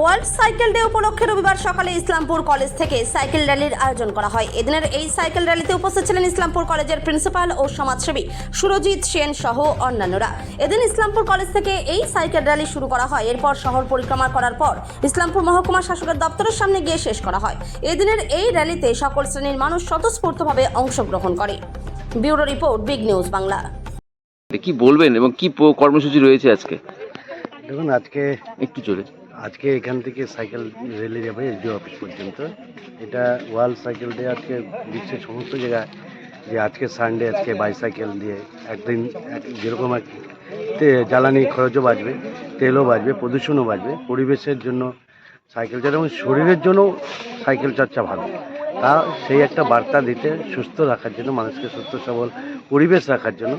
World cycle day উপলক্ষে রবিবার সকালে ইসলামপুর কলেজ থেকে সাইকেল র্যালির আয়োজন করা হয়। এদিনের এই সাইকেল র্যালিতে উপস্থিত ছিলেন ইসলামপুর কলেজের প্রিন্সিপাল ও সমাজসেবী সুরজিৎ সেন সহ অন্যান্যরা। এদিন ইসলামপুর কলেজ থেকে এই সাইকেল র্যালি শুরু করা হয়। এরপর শহর পরিক্রমা করার পর ইসলামপুর মহকুমা শাসকের দপ্তরের সামনে গিয়ে শেষ করা হয়। এদিনের এই র্যালিতে সকল শ্রেণীর মানুষ স্বতঃস্ফূর্তভাবে অংশগ্রহণ করে। Bureau report, big news Bangla. কি বলবেন এবং কি কর্মসূচি রয়েছে আজকে? দেখুন, আজকে এখান থেকে সাইকেল র্যালি যাবে এসডিও অফিস পর্যন্ত। এটা ওয়ার্ল্ড সাইকেল ডে। আজকে বিশ্বের সমস্ত জায়গায় যে আজকে সানডে, আজকে বাইসাইকেল দিয়ে একদিন যেরকম জ্বালানি খরচও বাঁচবে, তেলও বাঁচবে, প্রদূষণও বাঁচবে, পরিবেশের জন্য সাইকেল চলা এবং শরীরের জন্য সাইকেল চর্চা ভালো। তা সেই একটা বার্তা দিতে, সুস্থ রাখার জন্য, মানুষকে সুস্থ সবল পরিবেশ রাখার জন্য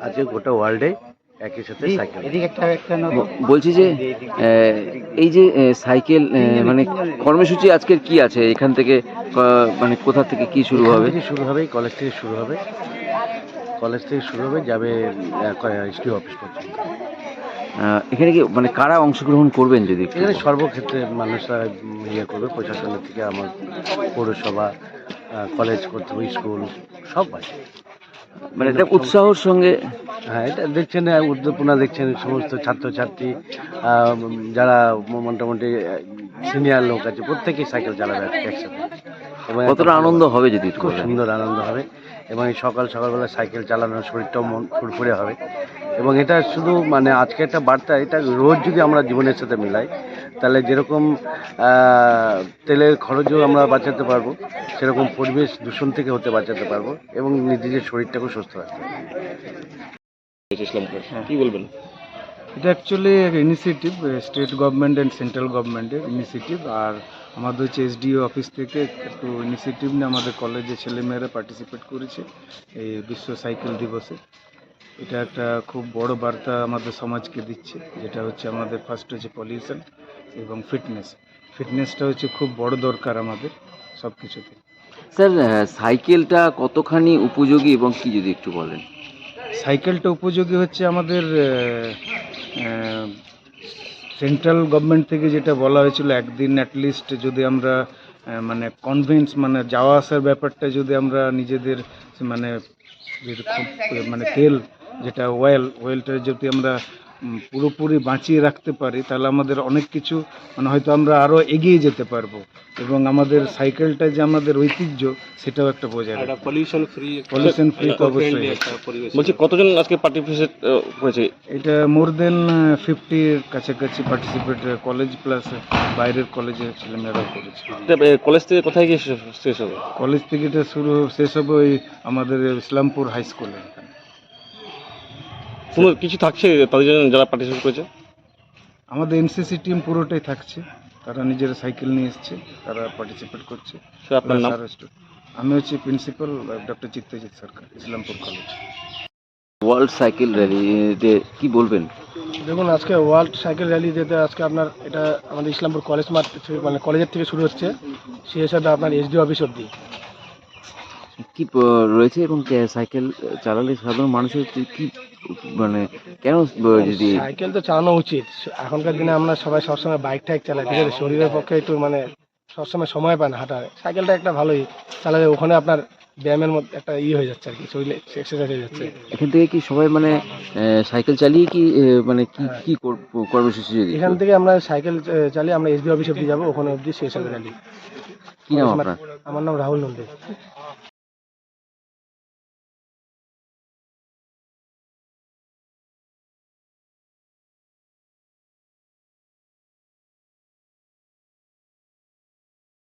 আজকে গোটা ওয়ার্ল্ডে একই সাথে সাইকেল। বলছি যে এই যে সাইকেল মানে কর্মসূচি আজকের কি আছে এখান থেকে, মানে কোথা থেকে কি শুরু হবে? কলেজ থেকে শুরু হবে, যাবে এসডিও অফিস পর্যন্ত। এখানে কি মানে কারা অংশগ্রহণ করবেন? যদি এখানে সর্বক্ষেত্রে মানুষরা করবে, প্রশাসনের থেকে আমার পৌরসভা, কলেজ কর্তৃপক্ষ, স্কুল সব আছে। মানে এটা উৎসাহর সঙ্গে, হ্যাঁ, এটা দেখছেন উদ্দীপনা দেখছেন, সমস্ত ছাত্রছাত্রী যারা মোটামুটি সিনিয়র লোক আছে প্রত্যেকেই সাইকেল চালাবে একসাথে। এবং কতটা আনন্দ হবে যদি খুব সুন্দর আনন্দ হবে। এবং এই সকালবেলা সাইকেল চালানোর শরীরটাও মন ফুরফুরে হবে। এবং এটা শুধু মানে আজকে একটা বার্তা, এটা রোজ যদি আমরা জীবনের সাথে মিলাই তাহলে যেরকম তেলের খরচও আমরা বাঁচাতে পারবো, সেরকম পরিবেশ দূষণ থেকে বাঁচাতে পারবো এবং নিজের শরীরটাকেও সুস্থ রাখতে পারবো। কি বলবেন? এটা actually initiative state government and central গভর্নমেন্টের ইনিশিয়েটিভ। আর আমাদের হচ্ছে এসডিও অফিস থেকে একটু ইনিশিয়েটিভ নিয়ে আমাদের কলেজে ছেলেমেয়েরা পার্টিসিপেট করেছে এই বিশ্ব সাইকেল দিবসে। এটা একটা খুব বড় বার্তা আমাদের সমাজকে দিচ্ছে, যেটা হচ্ছে আমাদের ফার্স্ট হচ্ছে পলিউশন এবং ফিটনেসটা হচ্ছে খুব বড় দরকার আমাদের সব কিছুতে। স্যার, সাইকেলটা কতখানি উপযোগী এবং কি যদি একটু বলেন? সাইকেলটা উপযোগী হচ্ছে আমাদের সেন্ট্রাল গভর্নমেন্ট থেকে যেটা বলা হয়েছিল, একদিন অ্যাটলিস্ট যদি আমরা মানে কনভেন্স মানে যাওয়া আসার ব্যাপারটা যদি আমরা নিজেদের মানে খুব মানে তেল যেটা ওয়েলটা যদি আমরা পুরোপুরি বাঁচিয়ে রাখতে পারি, তাহলে আমাদের অনেক কিছু মানে হয়তো আমরা আরও এগিয়ে যেতে পারবো। এবং আমাদের সাইকেলটা যে আমাদের ঐতিহ্য, সেটাও একটা বোঝা যায়। পলিউশন ফ্রি তো অবশ্যই। বলছি কতজন আজকে পার্টিসিপেট করেছে? এটা মোর দেন 50 কাছাকাছি পার্টিসিপেট, কলেজ প্লাস বাইরের কলেজের ছেলেমেয়েরাও করেছে। কলেজ থেকে কোথায় গিয়ে শেষ হবে? কলেজ থেকে এটা শেষ হবে ওই আমাদের ইসলামপুর হাই স্কুলে। কোনো কিছু থাকছে তাদের জন্য যারা পার্টিসিপেট করেছে? আমাদের এনসিসি টিম পুরোটাই থাকছে, তারা নিজের সাইকেল নিয়ে এসছে, তারা পার্টিসিপেট করছে। আপনার নাম? আমি হচ্ছে প্রিন্সিপাল ডক্টর চিত্তজিৎ সরকার, ইসলামপুর কলেজ। ওয়ার্ল্ড সাইকেল র্যালিতে কি বলবেন? দেখুন, আজকে ওয়ার্ল্ড সাইকেল র্যালি যেতে আজকে আপনার এটা আমাদের ইসলামপুর কলেজ মাঠ মানে কলেজের থেকে শুরু হচ্ছে, সেই হিসাবে আপনার এসডিও অফিস অব্দি কি রয়েছে এবং সাইকেল চালালে সাধারণ মানুষের কি মানে কেন যদি সাইকেল তো চালানো উচিত। এখনকার দিনে আমরা সবাই সবসময় বাইক টাইক চালাই, ঠিক আছে, শরীরের পক্ষে একটু মানে সবসময় সময় পায় না হাঁটার। সাইকেলটা একটা ভালোই চালালে ওখানে আপনার ব্যায়ামের মধ্যে একটা হয়ে যাচ্ছে আর কি, শরীরে এক্সারসাইজ হয়ে যাচ্ছে। এখান থেকে কি সবাই মানে সাইকেল চালিয়ে কি মানে কি কর্মসূচি? এখান থেকে আমরা সাইকেল চালিয়ে আমরা এসডি অফিস অব্দি যাবো, ওখানে অব্দি শেষ হবে র্যালি। কি নাম আপনার? আমার নাম রাহুল নন্দী।